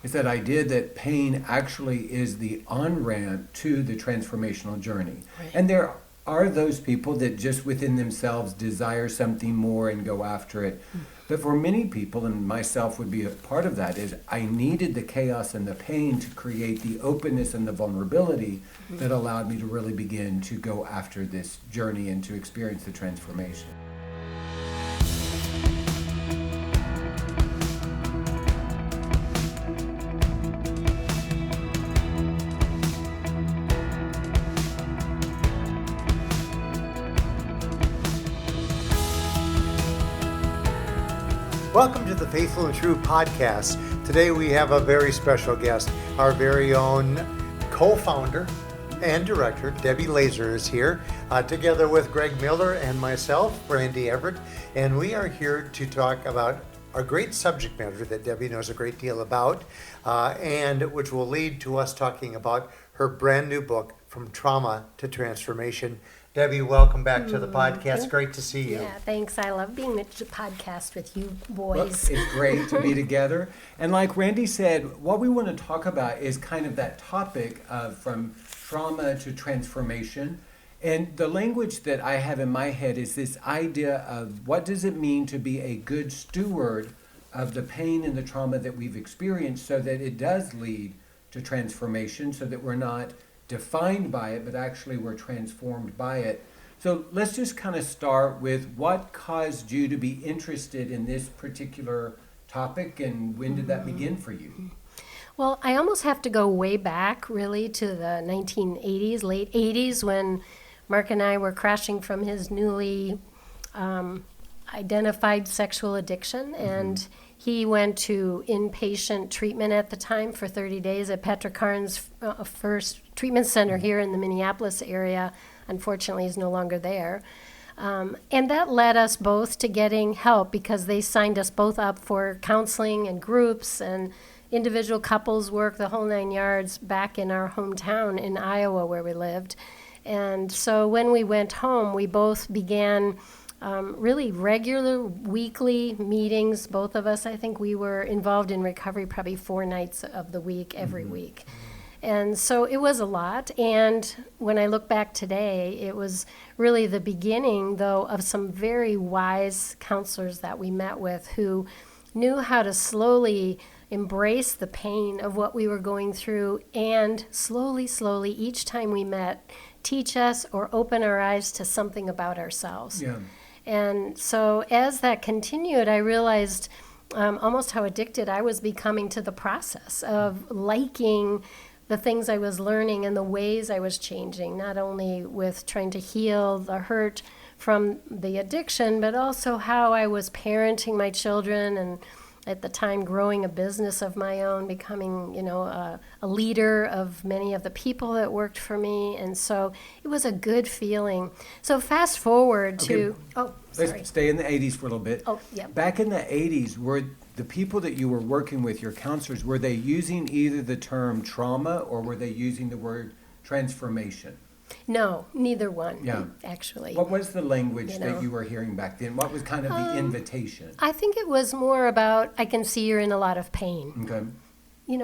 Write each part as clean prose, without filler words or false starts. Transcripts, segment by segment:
is that idea that pain actually is the on-ramp to the transformational journey. Right. And there are those people that just within themselves desire something more and go after it. But for many people, and myself would be a part of that, is I needed the chaos and the pain to create the openness and the vulnerability that allowed me to really begin to go after this journey and to experience the transformation. Welcome to the Faithful and True podcast. Today we have a very special guest. Our very own co-founder and director, Debbie Laaser, is here, together with Greg Miller and myself, Randy Evert. And we are here to talk about a great subject matter that Debbie knows a great deal about, and which will lead to us talking about her brand new book, From Trauma to Transformation. Debbie, welcome back to the podcast. Great to see you. Yeah, thanks. I love being the podcast with you Well, boys. it's great to be together. And like Randy said, what we want to talk about is kind of that topic of from trauma to transformation. And the language that I have in my head is this idea of what does it mean to be a good steward of the pain and the trauma that we've experienced so that it does lead to transformation, so that we're not defined by it, but actually we're transformed by it. So let's just kind of start with what caused you to be interested in this particular topic, and when did that begin for you? Well, I almost have to go way back, really, to the 1980s, late 80s, when Mark and I were crashing from his newly identified sexual addiction, and he went to inpatient treatment at the time for 30 days at Petra Karn's first treatment center here in the Minneapolis area. Unfortunately, he's no longer there. And that led us both to getting help because they signed us both up for counseling and groups and individual couples work, the whole 9 yards, back in our hometown in Iowa where we lived. And so when we went home, we both began really regular weekly meetings. Both of us, I think we were involved in recovery probably 4 nights of the week, every week. And so it was a lot. And when I look back today, it was really the beginning, though, of some very wise counselors that we met with who knew how to slowly embrace the pain of what we were going through and slowly, each time we met, teach us or open our eyes to something about ourselves. Yeah. And so as that continued, I realized almost how addicted I was becoming to the process of liking the things I was learning and the ways I was changing, not only with trying to heal the hurt from the addiction, but also how I was parenting my children and at the time growing a business of my own, becoming, a leader of many of the people that worked for me. And so it was a good feeling. So fast forward to, sorry. Let's stay in the 80s for a little bit. Oh, yeah. Back in the 80s, were the people that you were working with, your counselors, were they using either the term trauma or were they using the word transformation? No, neither one, Yeah. actually. What was the language You that know. you were hearing back then? What was kind of the invitation? I think it was more about, I can see you're in a lot of pain, Okay.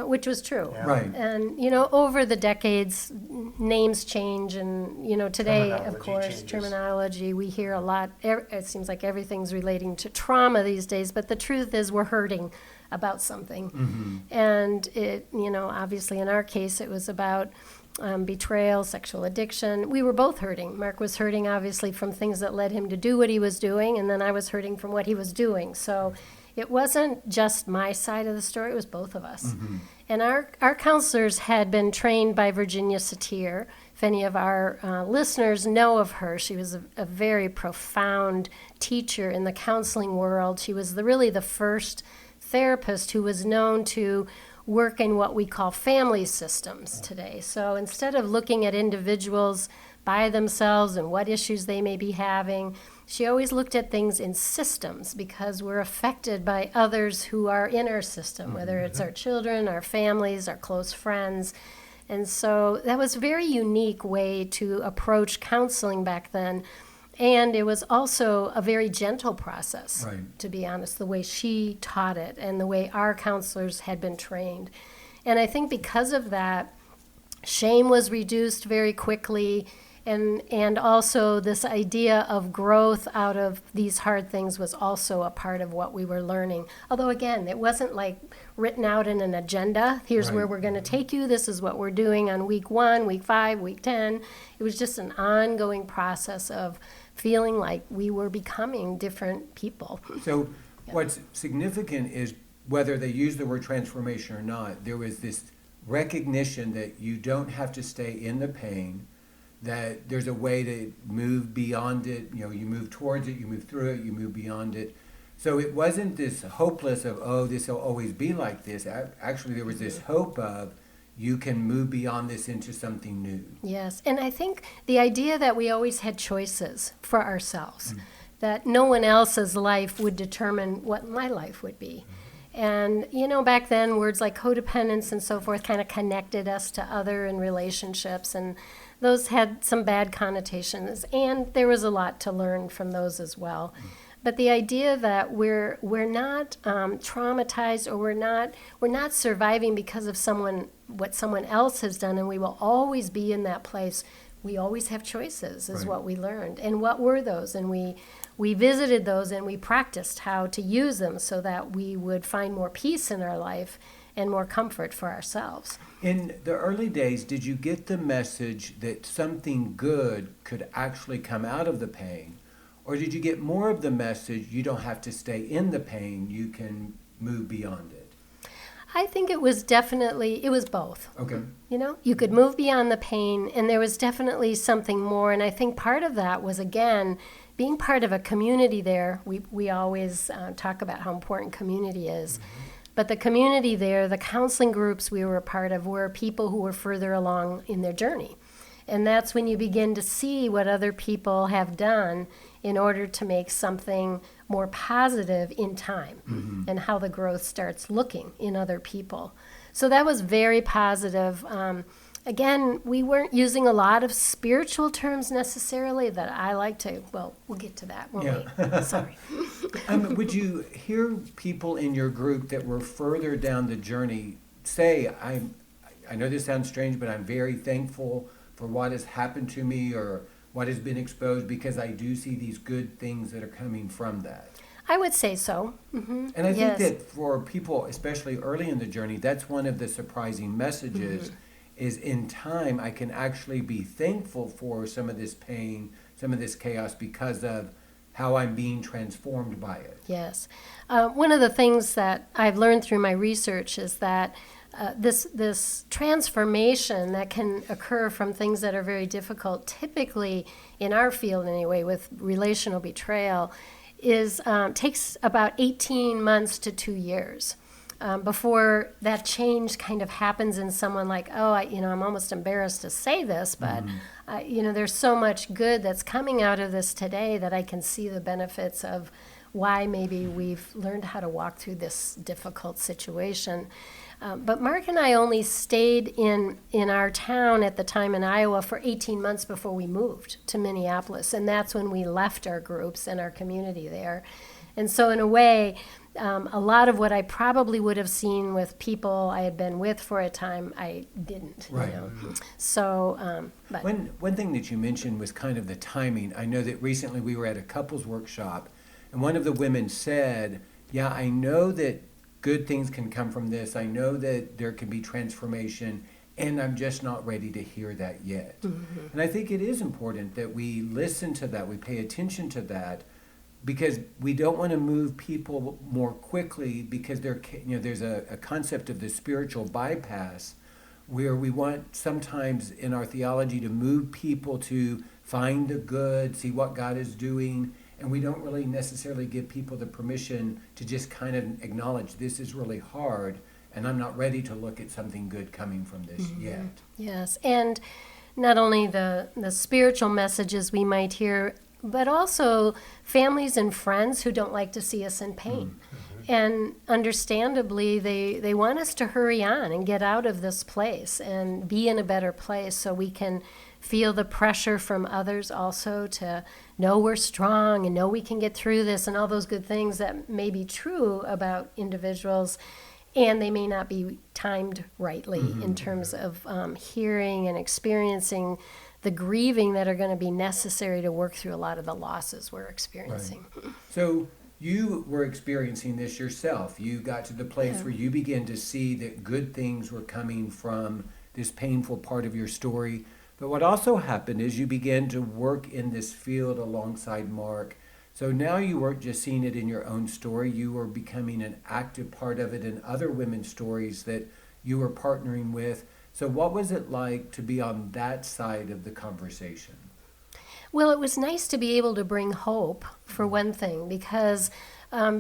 which was true. Yeah. Right. And, over the decades, names change. And, today, of Terminology course, changes. terminology, we hear a lot. It seems like everything's relating to trauma these days. But the truth is we're hurting about something. And it, obviously in our case, it was about betrayal, sexual addiction. We were both hurting. Mark was hurting, obviously, from things that led him to do what he was doing. And then I was hurting from what he was doing. So it wasn't just my side of the story, it was both of us. And our counselors had been trained by Virginia Satir. If any of our listeners know of her, she was a very profound teacher in the counseling world. She was really the first therapist who was known to work in what we call family systems today. So instead of looking at individuals by themselves and what issues they may be having, she always looked at things in systems because we're affected by others who are in our system, whether it's our children, our families, our close friends. And so that was a very unique way to approach counseling back then. And it was also a very gentle process, Right. to be honest, the way she taught it and the way our counselors had been trained. And I think because of that, shame was reduced very quickly, and also this idea of growth out of these hard things was also a part of what we were learning. Although again, it wasn't like written out in an agenda. Here's where Right. we're going to take you. This is what we're doing on week 1, week 5, week 10. It was just an ongoing process of feeling like we were becoming different people. So what's significant is whether they use the word transformation or not, there was this recognition that you don't have to stay in the pain, that there's a way to move beyond it. You know, you move towards it, you move through it, you move beyond it. So it wasn't this hopeless of, oh, this will always be like this. Actually, there was this hope of you can move beyond this into something new. Yes, and I think the idea that we always had choices for ourselves, that no one else's life would determine what my life would be. And, you know, back then, words like codependence and so forth kind of connected us to other and relationships, and those had some bad connotations, and there was a lot to learn from those as well. But the idea that we're not traumatized, or we're not surviving because of what someone else has done, and we will always be in that place. We always have choices, is Right. what we learned. And what were those? And we visited those, and we practiced how to use them so that we would find more peace in our life and more comfort for ourselves. In the early days, did you get the message that something good could actually come out of the pain? Or did you get more of the message, you don't have to stay in the pain, you can move beyond it? I think it was both. Okay. You know, you could move beyond the pain, and there was definitely something more. And I think part of that was, again, being part of a community there. We always talk about how important community is. But the community there, the counseling groups we were a part of, were people who were further along in their journey. And that's when you begin to see what other people have done in order to make something more positive in time, and how the growth starts looking in other people. So that was very positive. Again, we weren't using a lot of spiritual terms necessarily that I like to, well, we'll get to that, won't we? Sorry. Would you hear people in your group that were further down the journey say, I know this sounds strange, but I'm very thankful for what has happened to me or what has been exposed, because I do see these good things that are coming from that? I would say so. Mm-hmm. And I Yes. think that for people, especially early in the journey, that's one of the surprising messages, is in time I can actually be thankful for some of this pain, some of this chaos, because of how I'm being transformed by it. Yes. One of the things that I've learned through my research is that this transformation that can occur from things that are very difficult, typically in our field anyway, with relational betrayal, takes about 18 months to 2 years. Before that change kind of happens in someone, like, I'm almost embarrassed to say this, but there's so much good that's coming out of this today that I can see the benefits of why maybe we've learned how to walk through this difficult situation. But Mark and I only stayed in our town at the time in Iowa for 18 months before we moved to Minneapolis, and that's when we left our groups and our community there. And so in a way, a lot of what I probably would have seen with people I had been with for a time, I didn't. Right. You know? So, but One thing that you mentioned was kind of the timing. I know that recently we were at a couples workshop, and one of the women said, yeah, I know that good things can come from this. I know that there can be transformation, and I'm just not ready to hear that yet. And I think it is important that we listen to that, we pay attention to that, because we don't want to move people more quickly, because there's a concept of the spiritual bypass, where we want sometimes in our theology to move people to find the good, see what God is doing, and we don't really necessarily give people the permission to just kind of acknowledge this is really hard, and I'm not ready to look at something good coming from this yet. yes, and not only the spiritual messages we might hear, but also families and friends who don't like to see us in pain. And understandably, they want us to hurry on and get out of this place and be in a better place so we can feel the pressure from others also to know we're strong and know we can get through this and all those good things that may be true about individuals, and they may not be timed rightly in terms of hearing and experiencing the grieving that are going to be necessary to work through a lot of the losses we're experiencing. Right. So you were experiencing this yourself. You got to the place where you began to see that good things were coming from this painful part of your story. But what also happened is you began to work in this field alongside Mark. So now you weren't just seeing it in your own story, you were becoming an active part of it in other women's stories that you were partnering with. So what was it like to be on that side of the conversation? Well, it was nice to be able to bring hope, for one thing, because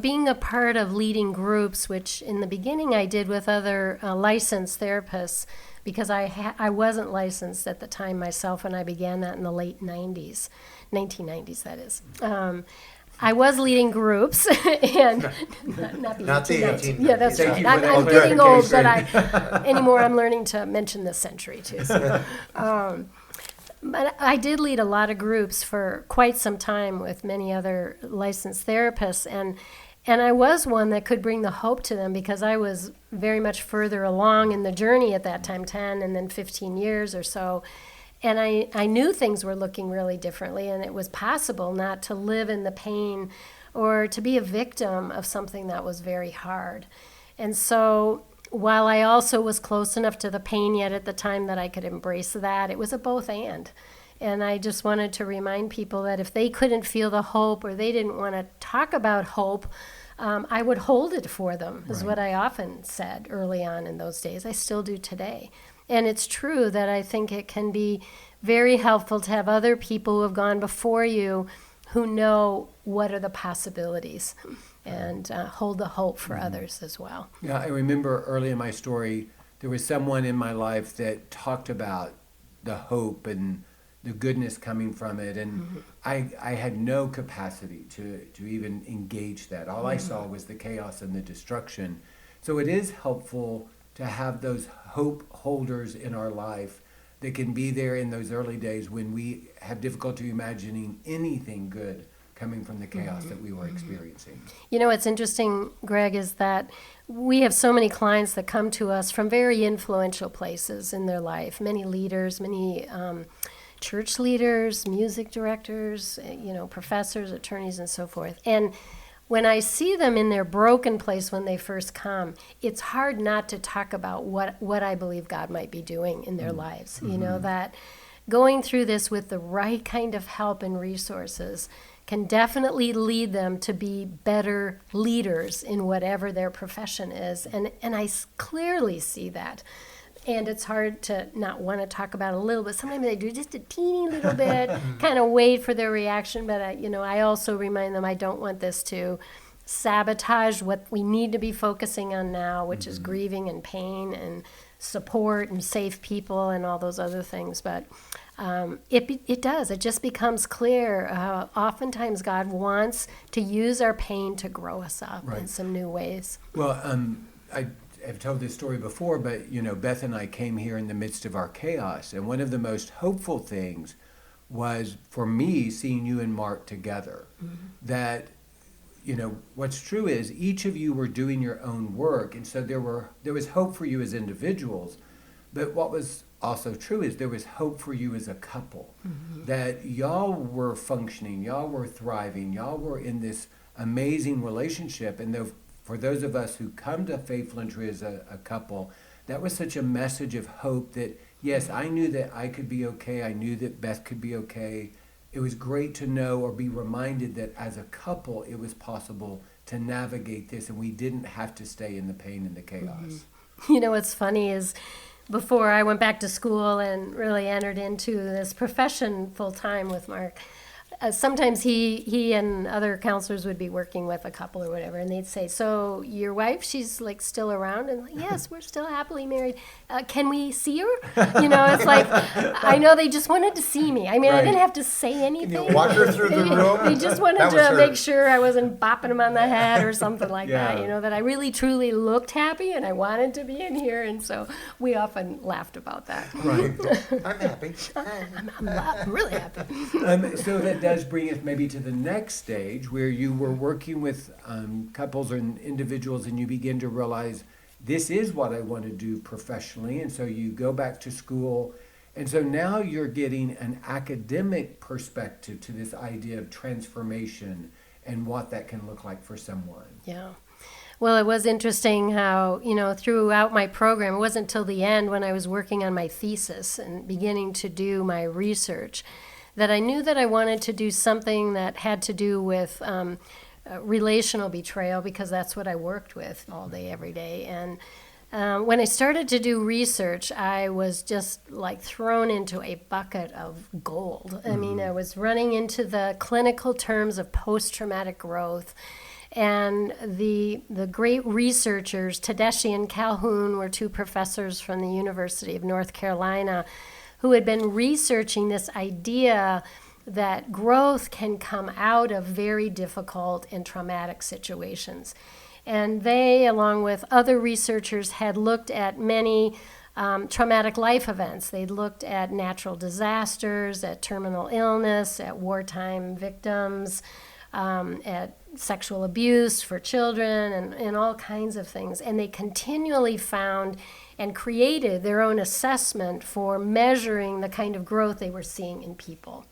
being a part of leading groups, which in the beginning I did with other licensed therapists, because I wasn't licensed at the time myself, and I began that in the late 1990s, that is. I was leading groups, and not the 1890s. Yeah, that's Thank right. you for that I'm getting old, clarification. but anymore I'm learning to mention this century too. So, but I did lead a lot of groups for quite some time with many other licensed therapists, and I was one that could bring the hope to them because I was very much further along in the journey at that time, 10 and then 15 years or so. And I knew things were looking really differently, and it was possible not to live in the pain or to be a victim of something that was very hard. And so while I also was close enough to the pain yet at the time that I could embrace that, it was a both and. And I just wanted to remind people that if they couldn't feel the hope or they didn't want to talk about hope, I would hold it for them, is what I often said early on in those days. I still do today. And it's true that I think it can be very helpful to have other people who have gone before you who know what are the possibilities and hold the hope for others as well. Yeah, I remember early in my story, there was someone in my life that talked about the hope and the goodness coming from it, and I had no capacity to even engage that. All I saw was the chaos and the destruction. So it is helpful to have those hope holders in our life that can be there in those early days when we have difficulty imagining anything good coming from the chaos that we were experiencing. You know, what's interesting, Greg, is that we have so many clients that come to us from very influential places in their life, many leaders, many church leaders, music directors, professors, attorneys, and so forth. And when I see them in their broken place when they first come, it's hard not to talk about what I believe God might be doing in their lives. You know, that going through this with the right kind of help and resources can definitely lead them to be better leaders in whatever their profession is. And I clearly see that. And it's hard to not want to talk about it a little bit. Sometimes they do just a teeny little bit, kind of wait for their reaction. But I also remind them I don't want this to sabotage what we need to be focusing on now, which is grieving and pain and support and safe people and all those other things. But it does. It just becomes clear. Oftentimes God wants to use our pain to grow us up in some new ways. Well, I've told this story before, but Beth and I came here in the midst of our chaos, and one of the most hopeful things was for me seeing you and Mark together. That what's true is each of you were doing your own work, and so there was hope for you as individuals. But what was also true is there was hope for you as a couple. That y'all were functioning, y'all were thriving, y'all were in this amazing relationship, and for those of us who come to Faithful and True as a couple, that was such a message of hope that, yes, I knew that I could be okay. I knew that Beth could be okay. It was great to know or be reminded that as a couple, it was possible to navigate this, and we didn't have to stay in the pain and the chaos. What's funny is before I went back to school and really entered into this profession full time with Mark, sometimes he and other counselors would be working with a couple or whatever, and they'd say, "So your wife, she's like still around?" And like, "Yes, we're still happily married. Can we see her?" You know, it's like I know they just wanted to see me. I mean, I Right. didn't have to say anything. Walk her through the room. They just wanted That was to her. make sure I wasn't bopping them on the head or something like that. Yeah. You know, that I really truly looked happy and I wanted to be in here, and so we often laughed about that. Right. I'm happy. I'm really happy. So that does bring us maybe to the next stage where you were working with couples and individuals and you begin to realize this is what I want to do professionally. And so you go back to school. And so now you're getting an academic perspective to this idea of transformation and what that can look like for someone. Yeah. Well, it was interesting how, you know, throughout my program, it wasn't until the end when I was working on my thesis and beginning to do my research that I knew that I wanted to do something that had to do with relational betrayal, because that's what I worked with all day, every day. And when I started to do research, I was just like thrown into a bucket of gold. I mean, I was running into the clinical terms of post-traumatic growth. And the great researchers, Tedeschi and Calhoun, were two professors from the University of North Carolina who had been researching this idea that growth can come out of very difficult and traumatic situations. And they, along with other researchers, had looked at many traumatic life events. They'd looked at natural disasters, at terminal illness, at wartime victims, at sexual abuse for children, and all kinds of things. And they continually found and created their own assessment for measuring the kind of growth they were seeing in people.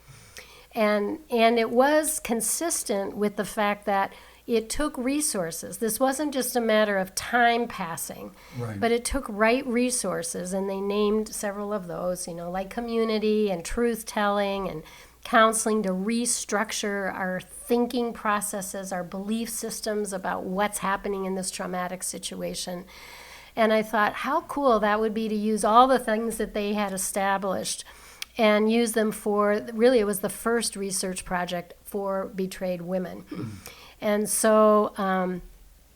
And it was consistent with the fact that it took resources. This wasn't just a matter of time passing, Right. but it took right resources, and they named several of those, you know, like community and truth-telling and counseling to restructure our thinking processes, our belief systems about what's happening in this traumatic situation. And I thought how cool that would be to use all the things that they had established and use them for, really it was the first research project for betrayed women. And so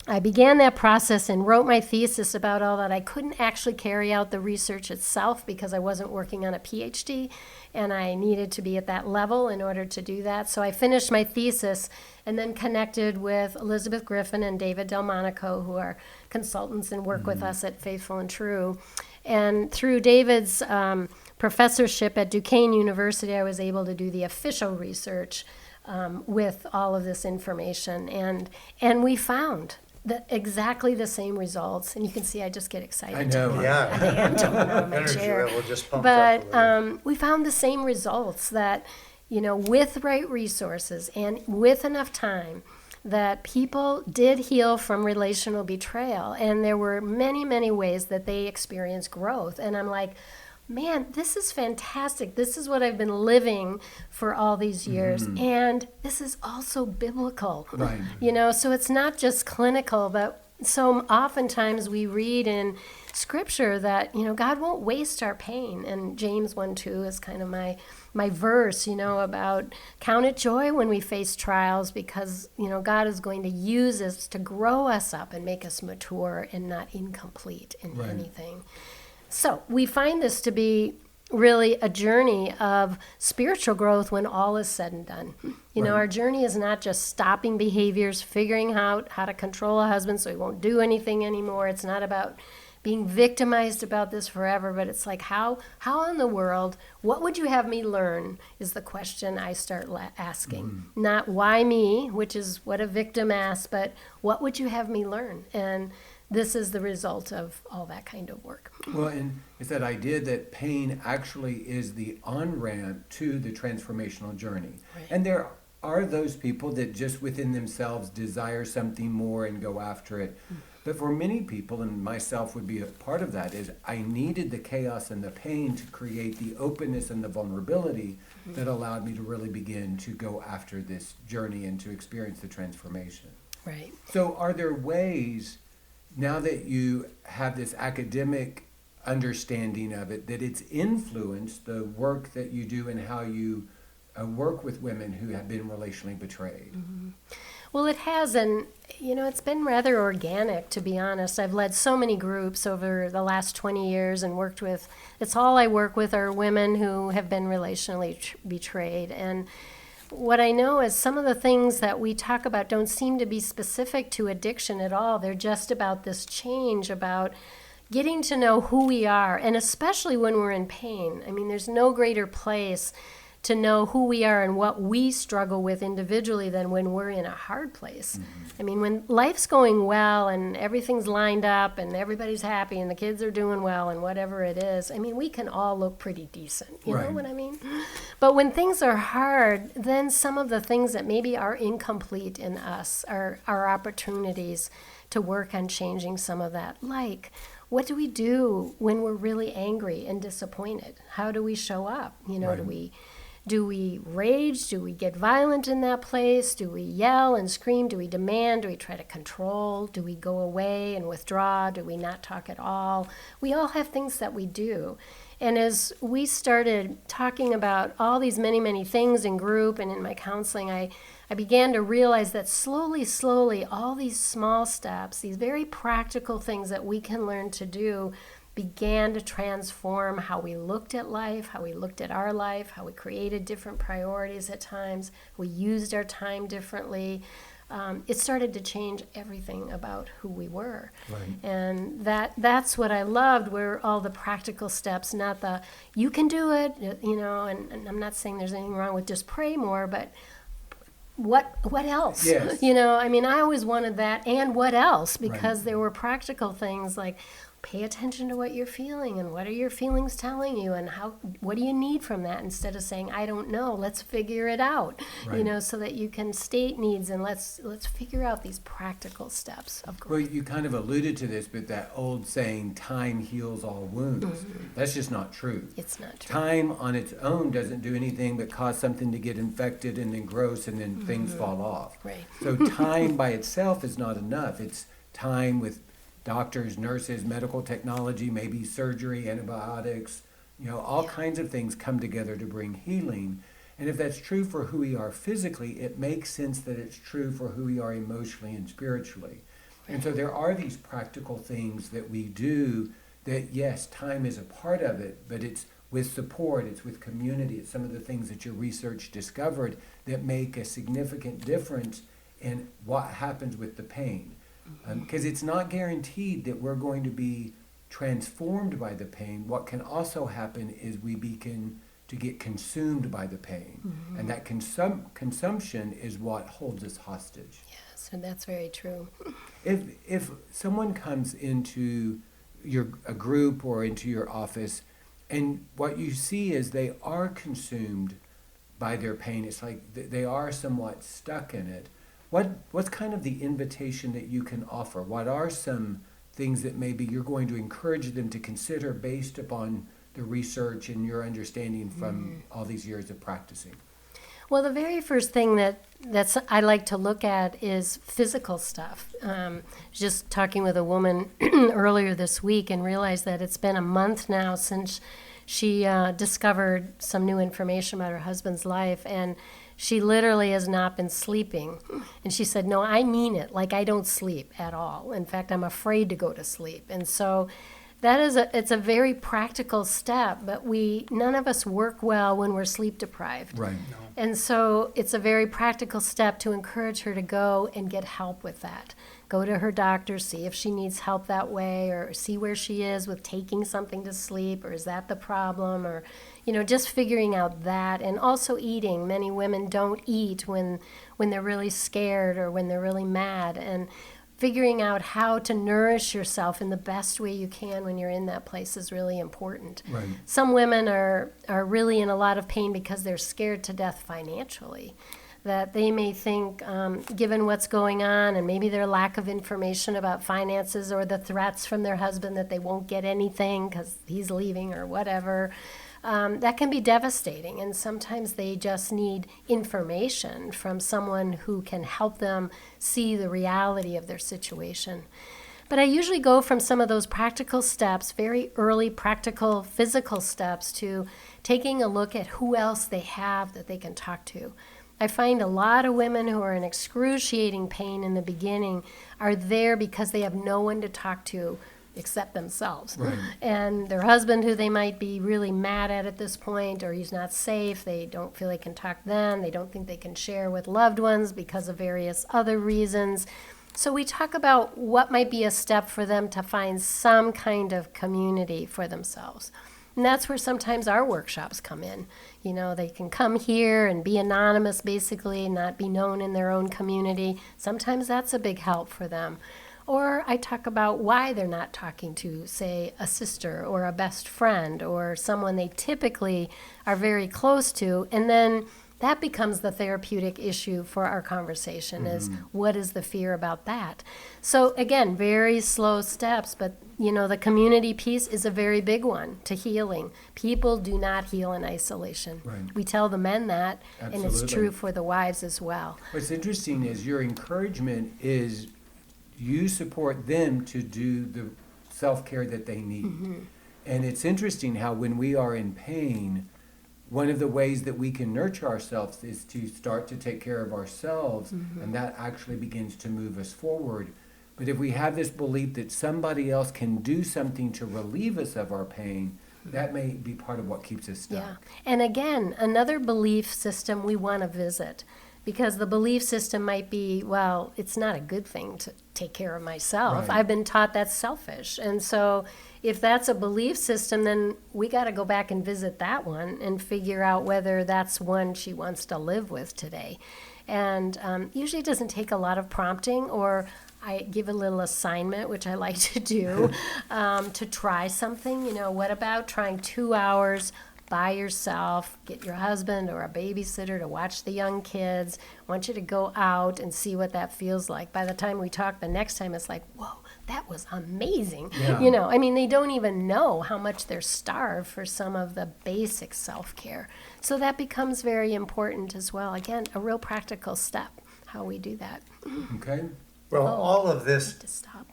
I began that process and wrote my thesis about all that. I couldn't actually carry out the research itself because I wasn't working on a Ph.D. and I needed to be at that level in order to do that. So I finished my thesis and then connected with Elizabeth Griffin and David Delmonico, who are consultants and work with us at Faithful and True. And through David's professorship at Duquesne University, I was able to do the official research with all of this information. And we found exactly the same results. And you can see I just get excited. I know. Yeah. I think I'm jumping out of my Energy chair. level just pumped up a But little. we found the same results, that, you know, with right resources and with enough time, that people did heal from relational betrayal. And there were many, many ways that they experienced growth. And I'm like, man, this is fantastic. This is what I've been living for all these years. And this is also biblical. Right. You know, so it's not just clinical, but so oftentimes we read in Scripture that, you know, God won't waste our pain. And James 1:2 is kind of my verse, you know, about count it joy when we face trials, because, you know, God is going to use us to grow us up and make us mature and not incomplete in Right. anything. So we find this to be really a journey of spiritual growth when all is said and done. You know, Right. our journey is not just stopping behaviors, figuring out how to control a husband so he won't do anything anymore. It's not about being victimized about this forever, but it's like, how in the world, what would you have me learn is the question I start asking. Not why me, which is what a victim asks, but what would you have me learn? And this is the result of all that kind of work. Well, and it's that idea that pain actually is the on-ramp to the transformational journey. Right. And there are those people that just within themselves desire something more and go after it. But for many people, and myself would be a part of that, is I needed the chaos and the pain to create the openness and the vulnerability that allowed me to really begin to go after this journey and to experience the transformation. Right. So are there ways, now that you have this academic understanding of it, that it's influenced the work that you do and how you work with women who have been relationally betrayed? Well, it has, and it's been rather organic, to be honest. I've led so many groups over the last 20 years and worked with, it's all I work with are women who have been relationally betrayed. And what I know is some of the things that we talk about don't seem to be specific to addiction at all. They're just about this change, about getting to know who we are, and especially when we're in pain. I mean, there's no greater place to know who we are and what we struggle with individually than when we're in a hard place. I mean, when life's going well and everything's lined up and everybody's happy and the kids are doing well and whatever it is, I mean, we can all look pretty decent. You know what I mean? But when things are hard, then some of the things that maybe are incomplete in us are our opportunities to work on changing some of that. Like, what do we do when we're really angry and disappointed? How do we show up? Do we rage? Do we get violent in that place? Do we yell and scream? Do we demand? Do we try to control? Do we go away and withdraw? Do we not talk at all? We all have things that we do. And as we started talking about all these many, many things in group and in my counseling, I began to realize that slowly, all these small steps, these very practical things that we can learn to do, began to transform how we looked at life, how we looked at our life, how we created different priorities at times, we used our time differently. It started to change everything about who we were. And that's what I loved, were all the practical steps, not the, you can do it, and I'm not saying there's anything wrong with just pray more, but what else? Yes. I always wanted that, and what else? Because there were practical things like, pay attention to what you're feeling and what are your feelings telling you and what do you need from that, instead of saying, I don't know, let's figure it out, so that you can state needs and let's figure out these practical steps of growth. Well, you kind of alluded to this, but that old saying, time heals all wounds, that's just not true. It's not true. Time on its own doesn't do anything but cause something to get infected and then gross and then things fall off. So time by itself is not enough. It's time with doctors, nurses, medical technology, maybe surgery, antibiotics, all kinds of things come together to bring healing. And if that's true for who we are physically, it makes sense that it's true for who we are emotionally and spiritually. And so there are these practical things that we do that, yes, time is a part of it, but it's with support, it's with community, it's some of the things that your research discovered that make a significant difference in what happens with the pain. Because it's not guaranteed that we're going to be transformed by the pain. What can also happen is we begin to get consumed by the pain. And that consumption is what holds us hostage. Yes, and that's very true. If someone comes into a group or into your office, and what you see is they are consumed by their pain, it's like they are somewhat stuck in it. What's kind of the invitation that you can offer? What are some things that maybe you're going to encourage them to consider based upon the research and your understanding from all these years of practicing? Well, the very first thing that's I like to look at is physical stuff. Just talking with a woman earlier this week and realized that it's been a month now since she discovered some new information about her husband's life, and she literally has not been sleeping. And she said, no, I mean it. Like, I don't sleep at all. In fact, I'm afraid to go to sleep. And so it's a very practical step, but none of us work well when we're sleep deprived. Right. No. And so it's a very practical step to encourage her to go and get help with that. Go to her doctor, see if she needs help that way, or see where she is with taking something to sleep, or is that the problem, or just figuring out that. And also eating. Many women don't eat when they're really scared or when they're really mad, and figuring out how to nourish yourself in the best way you can when you're in that place is really important. Right. Some women are really in a lot of pain because they're scared to death financially. That they may think, given what's going on and maybe their lack of information about finances or the threats from their husband that they won't get anything because he's leaving or whatever, that can be devastating. And sometimes they just need information from someone who can help them see the reality of their situation. But I usually go from some of those practical steps, very early practical physical steps, to taking a look at who else they have that they can talk to. I find a lot of women who are in excruciating pain in the beginning are there because they have no one to talk to except themselves. Right. And their husband, who they might be really mad at this point, or he's not safe, they don't feel they can talk then, they don't think they can share with loved ones because of various other reasons. So we talk about what might be a step for them to find some kind of community for themselves. And that's where sometimes our workshops come in. You know, they can come here and be anonymous, basically, not be known in their own community. Sometimes that's a big help for them. Or I talk about why they're not talking to, say, a sister or a best friend or someone they typically are very close to. And then that becomes the therapeutic issue for our conversation, is what is the fear about that? So again, very slow steps, but you know, the community piece is a very big one to healing. People do not heal in isolation. Right. We tell the men that, and it's Absolutely. true for the wives as well. What's interesting is your encouragement is you support them to do the self-care that they need. And it's interesting how when we are in pain, one of the ways that we can nurture ourselves is to start to take care of ourselves, and that actually begins to move us forward. But if we have this belief that somebody else can do something to relieve us of our pain, that may be part of what keeps us stuck. Yeah. And again, another belief system we want to visit, because the belief system might be, well, it's not a good thing to take care of myself. Right. I've been taught that's selfish. And so if that's a belief system, then we got to go back and visit that one and figure out whether that's one she wants to live with today. And usually it doesn't take a lot of prompting, or I give a little assignment, which I like to do, to try something. You know, what about trying 2 hours by yourself, get your husband or a babysitter to watch the young kids. I want you to go out and see what that feels like. By the time we talk the next time, it's like, whoa, that was amazing. Yeah. You know, I mean, they don't even know how much they're starved for some of the basic self-care. So that becomes very important as well. Again, a real practical step, how we do that. Okay? Well, all of this, To stop.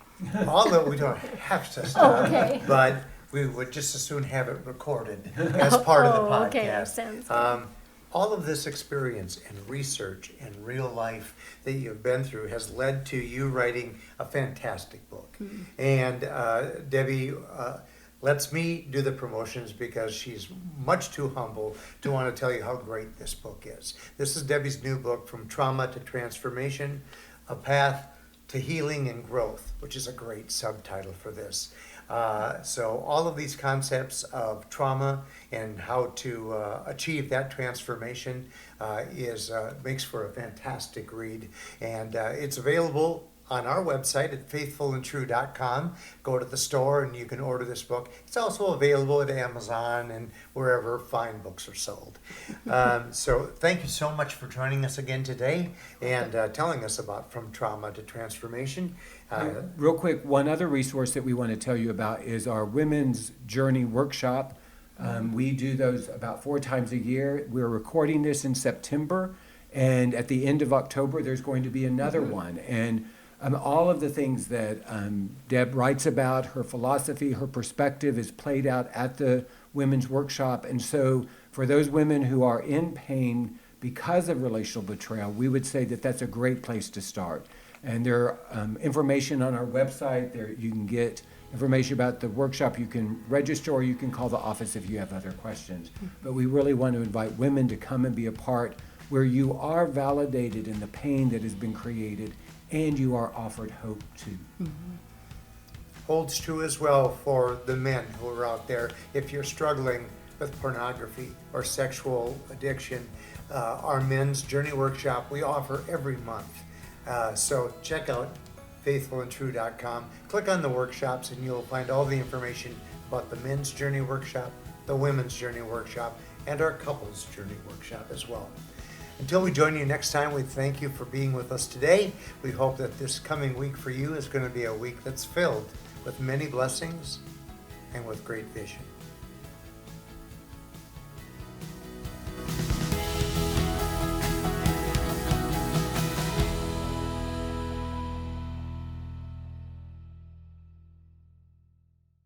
all that we don't have to stop, okay. but we would just as soon have it recorded as part of the podcast. Okay, sounds good. All of this experience and research and real life that you've been through has led to you writing a fantastic book. And Debbie lets me do the promotions because she's much too humble to want to tell you how great this book is. This is Debbie's new book, From Trauma to Transformation, A Path to Healing and Growth, which is a great subtitle for this. So all of these concepts of trauma and how to achieve that transformation makes for a fantastic read. And it's available on our website at faithfulandtrue.com. Go to the store and you can order this book. It's also available at Amazon and wherever fine books are sold. So thank you so much for joining us again today and telling us about From Trauma to Transformation. Real quick, one other resource that we want to tell you about is our Women's Journey Workshop. We do those about 4 times a year. We're recording this in September, and at the end of October, there's going to be another one. And all of the things that Deb writes about, her philosophy, her perspective is played out at the Women's Workshop. And so for those women who are in pain because of relational betrayal, we would say that that's a great place to start. And there are information on our website. There you can get information about the workshop. You can register, or you can call the office if you have other questions. But we really want to invite women to come and be a part where you are validated in the pain that has been created and you are offered hope too. Holds true as well for the men who are out there. If you're struggling with pornography or sexual addiction, our Men's Journey Workshop we offer every month. So check out faithfulandtrue.com. Click on the workshops and you'll find all the information about the Men's Journey Workshop, the Women's Journey Workshop, and our Couples Journey Workshop as well. Until we join you next time, we thank you for being with us today. We hope that this coming week for you is going to be a week that's filled with many blessings and with great vision.